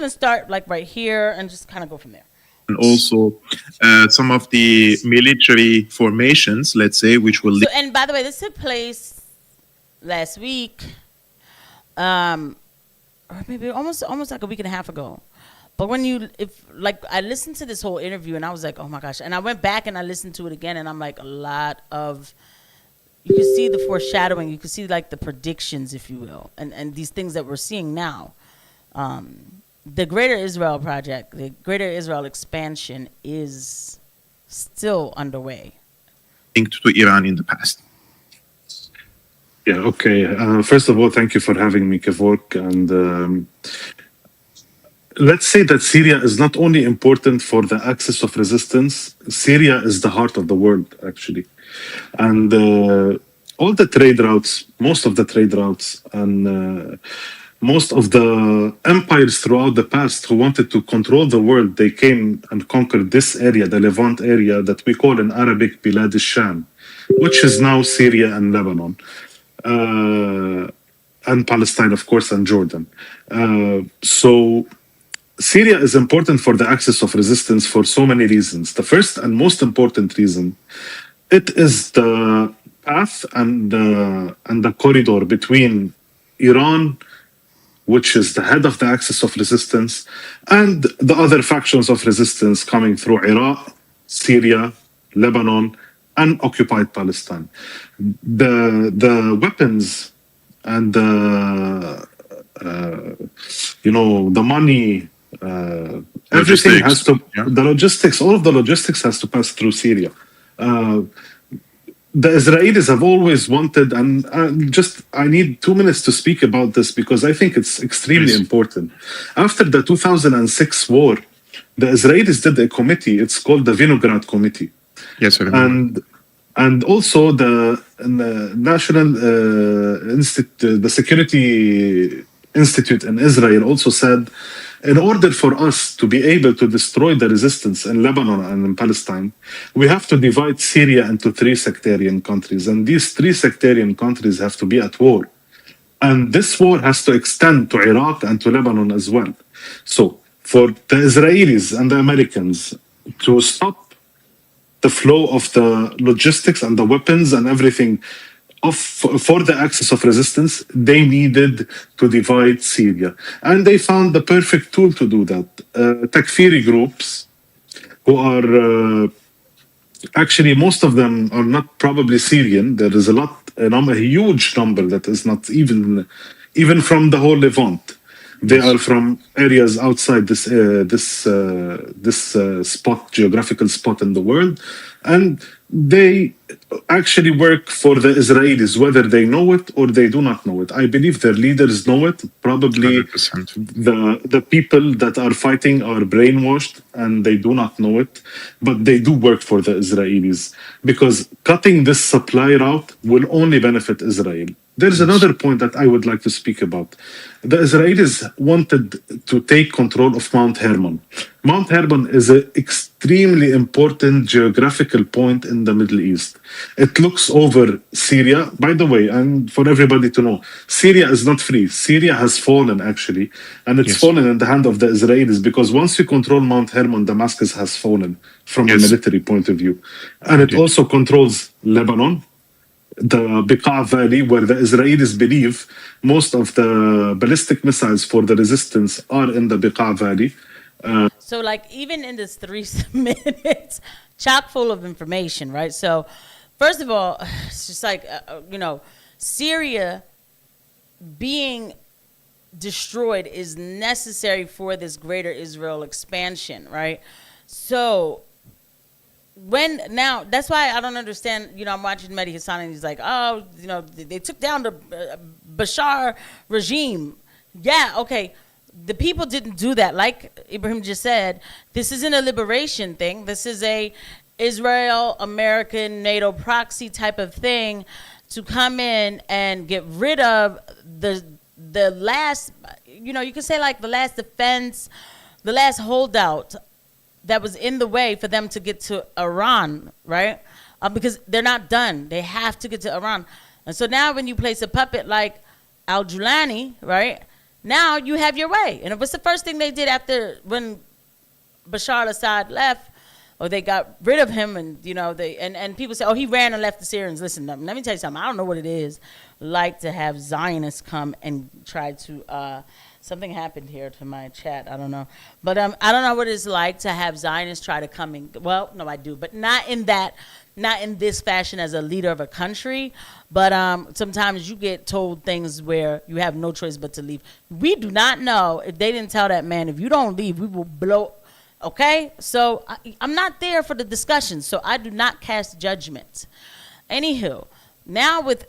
going to start like right here and just kind of go from there. And also some of the military formations, let's say, which will So, and by the way, this took place last week, or maybe almost like a week and a half ago. But when I listened to this whole interview and I was like, oh my gosh. And I went back and I listened to it again and I'm like, you can see the foreshadowing. You can see like the predictions, if you will, and these things that we're seeing now. The Greater Israel Project, the Greater Israel expansion is still underway. linked to Iran in the past. Yeah, okay. First of all, thank you for having me, Kevork. And let's say that Syria is not only important for the axis of resistance, Syria is the heart of the world, actually. And all the trade routes, most of the trade routes, and most of the empires throughout the past who wanted to control the world, they came and conquered this area, the Levant area that we call in Arabic Bilad al-Sham, which is now Syria and Lebanon. And Palestine, of course, and Jordan. So Syria is important for the axis of resistance for so many reasons. The first and most important reason, it is the path and the corridor between Iran, which is the head of the axis of resistance, and the other factions of resistance coming through Iraq, Syria, Lebanon, and occupied Palestine. The weapons and the money, everything has to, the logistics, all of the logistics has to pass through Syria. The Israelis have always wanted, and I need 2 minutes to speak about this because I think it's extremely important. After the 2006 war, the Israelis did a committee. It's called the Vinograd Committee. Yes, I remember. And also the National the Security Institute in Israel also said, in order for us to be able to destroy the resistance in Lebanon and in Palestine, we have to divide Syria into 3 sectarian countries. And these 3 sectarian countries have to be at war. And this war has to extend to Iraq and to Lebanon as well. So for the Israelis and the Americans to stop the flow of the logistics and the weapons and everything for the axis of resistance, they needed to divide Syria. And they found the perfect tool to do that. Takfiri groups, who are actually, most of them are not probably Syrian. There is a huge number that is not even from the whole Levant. They are from areas outside this geographical spot in the world, and they actually work for the Israelis, whether they know it or they do not know it. I believe their leaders know it. Probably 100%. the people that are fighting are brainwashed and they do not know it, but they do work for the Israelis because cutting this supply route will only benefit Israel. There's another point that I would like to speak about. The Israelis wanted to take control of Mount Hermon. Mount Hermon is an extremely important geographical point in the Middle East. It looks over Syria. By the way, and for everybody to know, Syria is not free. Syria has fallen, actually, and it's fallen in the hand of the Israelis because once you control Mount Hermon, Damascus has fallen from a military point of view. And it also controls Lebanon, the Beqa Valley, where the Israelis believe most of the ballistic missiles for the resistance are in the Beqa Valley. So, like, even in this 3 minutes, chock full of information, right? So, first of all, it's just like, Syria being destroyed is necessary for this Greater Israel expansion, right? So, that's why I don't understand, I'm watching Mehdi Hassan and he's like, they took down the Bashar regime. Yeah, okay. The people didn't do that. Like Ibrahim just said, this isn't a liberation thing. This is a Israel, American, NATO proxy type of thing to come in and get rid of the last, you could say like the last defense, the last holdout that was in the way for them to get to Iran, right? Because they're not done. They have to get to Iran. And so now when you place a puppet like al-Julani, right, Now you have your way. And it was the first thing they did after when Bashar al-Assad left, or they got rid of him, and and people say, oh, he ran and left the Syrians. Listen, let me tell you something. I don't know what it is like to have Zionists come and try to something happened here to my chat. I don't know. But I don't know what it's like to have Zionists try to come in. Well, no, I do, but not in this fashion as a leader of a country. But sometimes you get told things where you have no choice but to leave. We do not know if they didn't tell that man, if you don't leave, we will blow. Okay? So I'm not there for the discussion, so I do not cast judgment. Anywho, now with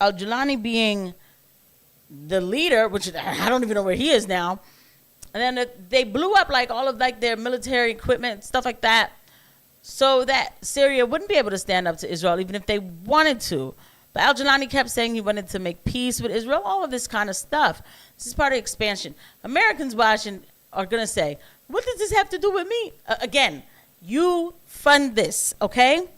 al-Jilani being the leader, which I don't even know where he is now, and then they blew up like all of like their military equipment, stuff like that, so that Syria wouldn't be able to stand up to Israel even if they wanted to. But al-Jilani kept saying he wanted to make peace with Israel, all of this kind of stuff. This is part of expansion. Americans watching are going to say, what does this have to do with me? Again, you fund this, okay?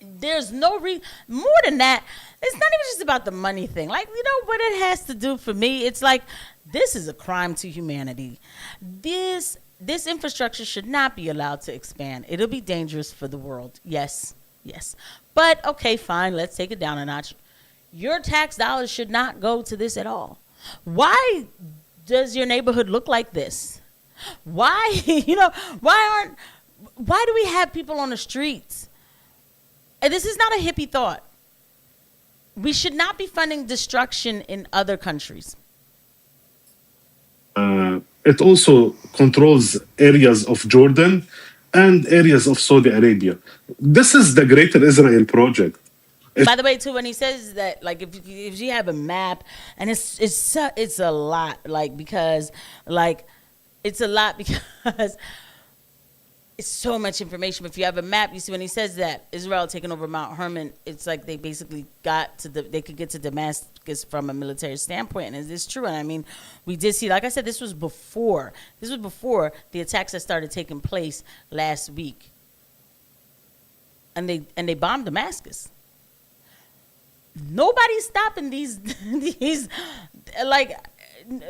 There's no more than that. It's not even just about the money thing. Like, you know what it has to do for me? It's like, this is a crime to humanity. This infrastructure should not be allowed to expand. It'll be dangerous for the world. Yes. But, okay, fine. Let's take it down a notch. Your tax dollars should not go to this at all. Why does your neighborhood look like this? Why, why do we have people on the streets? And this is not a hippie thought. We should not be funding destruction in other countries. It also controls areas of Jordan and areas of Saudi Arabia. This is the Greater Israel Project. By the way, too, when he says that, like, if you have a map, and it's a lot, like, because, like, it's a lot because it's so much information. But if you have a map, you see when he says that Israel taking over Mount Hermon, it's like they basically they could get to Damascus from a military standpoint. And is this true? And I mean, we did see, like I said, this was before the attacks that started taking place last week. And they bombed Damascus. Nobody's stopping these like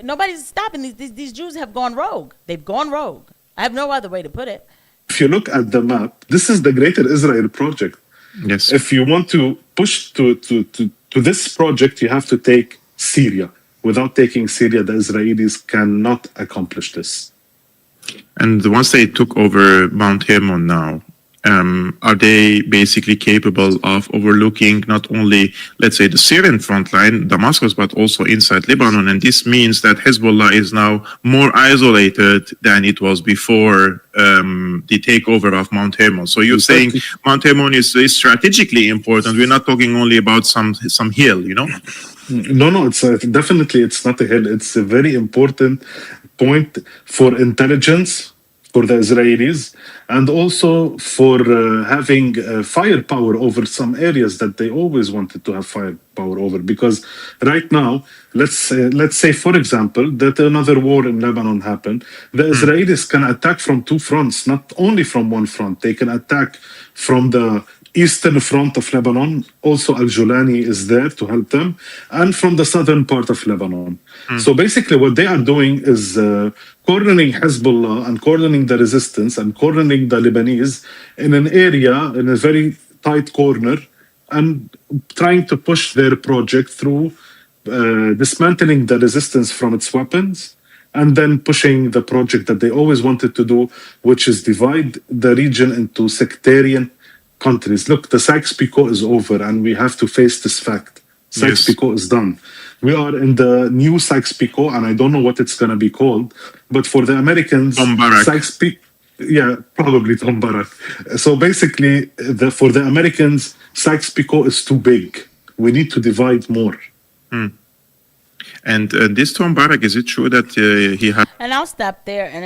nobody's stopping these Jews have gone rogue. They've gone rogue. I have no other way to put it. If you look at the map, this is the Greater Israel Project. Yes. If you want to push to this project, you have to take Syria. Without taking Syria, the Israelis cannot accomplish this. And once they took over Mount Hermon now, are they basically capable of overlooking not only, let's say, the Syrian front line, Damascus, but also inside Lebanon? And this means that Hezbollah is now more isolated than it was before the takeover of Mount Hermon. So you're saying Mount Hermon is strategically important. We're not talking only about some hill, you know? No, it's definitely it's not a hill. It's a very important point for intelligence for the Israelis, and also for having firepower over some areas that they always wanted to have firepower over. Because right now, let's say, for example, that another war in Lebanon happened. The Israelis can attack from two fronts, not only from one front. They can attack from the eastern front of Lebanon. Also, al-Jilani is there to help them, and from the southern part of Lebanon. So basically what they are doing is cornering Hezbollah and cornering the resistance and cornering the Lebanese in an area, in a very tight corner, and trying to push their project through dismantling the resistance from its weapons, and then pushing the project that they always wanted to do, which is divide the region into sectarian countries. Look, the Sykes-Picot is over, and we have to face this fact. Sykes-Picot is done. We are in the new Sykes-Picot, and I don't know what it's going to be called, but for the Americans, Sykes-Picot, yeah, probably Tom Barak. So basically, for the Americans, Sykes-Picot is too big. We need to divide more. And this Tom Barak, is it true that he had... And I'll stop there. And